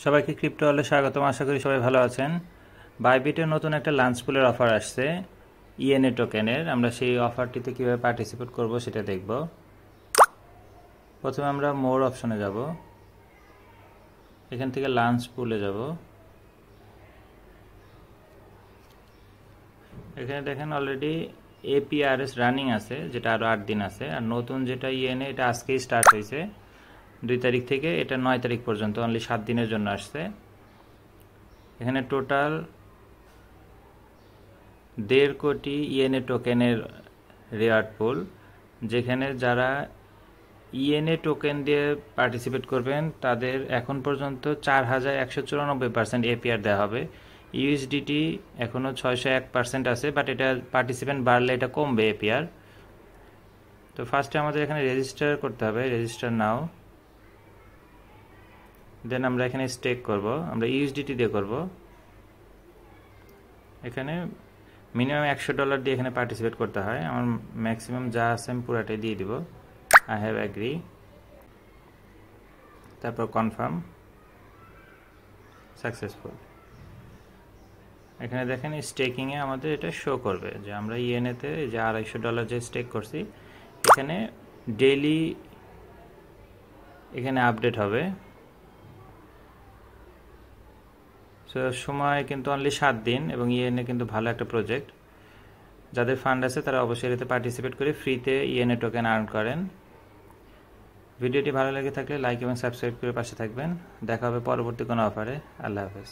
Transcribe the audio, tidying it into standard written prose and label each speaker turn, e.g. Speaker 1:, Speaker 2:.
Speaker 1: সবাইকে ক্রিপ্টো ওয়ার্ল্ডে স্বাগতম। আশা করি সবাই ভালো আছেন। বাইবিটের নতুন একটা লাঞ্চ পুলের অফার আসছে ইএনএ টোকেনের। আমরা সেই অফারটিতে কীভাবে পার্টিসিপেট করব সেটা দেখব। প্রথমে আমরা মোর অপশনে যাব, এখান থেকে লাঞ্চ পুলে যাব। এখানে দেখেন অলরেডি এপিআরএস রানিং আছে, যেটা আরও 8 দিন আছে। আর নতুন যেটা ইএনএ, এটা আজকেই স্টার্ট হয়েছে 2 তারিখ থেকে, এটা 9 তারিখ পর্যন্ত, অনলি 7 দিনের জন্য আসছে। এখানে টোটাল 1.5 কোটি ইএনএ টোকেনের রেওয়ার্ড পুল, যেখানে যারা ইএনএ টোকেন দিয়ে পার্টিসিপেট করবেন তাদের এখন পর্যন্ত 4194% এপিআর দেওয়া হবে। ইউএসডিটি এখনও 601% আছে, বাট এটা পার্টিসিপেন্ট বাড়লে এটা কমবে এপিআর। তো ফার্স্টে আমাদের এখানে রেজিস্টার করতে হবে, রেজিস্টার নাও। দেন আমরা এখানে স্টেক করব, আমরা ইউএসডিটি দিয়ে করব। এখানে মিনিমাম $100 দিয়ে এখানে পার্টিসিপেট করতে হয়। আমার ম্যাক্সিমাম যা আছে আমি পুরাটাই দিয়ে দিব। আই হ্যাভ অ্যাগ্রি, তারপর কনফার্ম, সাকসেসফুল। এখানে দেখেন স্টেকিংয়ে আমাদের এটা শো করবে যে আমরা ইএনএতে যে $250 যে স্টেক করছি, এখানে ডেইলি এখানে আপডেট হবে। সো সময় কিন্তু অনলি 7 দিন, এবং ইএনএ কিন্তু ভালো একটা প্রজেক্ট। যাদের ফান্ড আছে তারা অবশ্যই এতে পার্টিসিপেট করে ফ্রিতে ইএনএ টোকেন আর্ন করেন। ভিডিওটি ভালো লেগে থাকলে লাইক এবং সাবস্ক্রাইব করে পাশে থাকবেন। দেখা হবে পরবর্তী কোনো অফারে। আল্লাহ হাফেজ।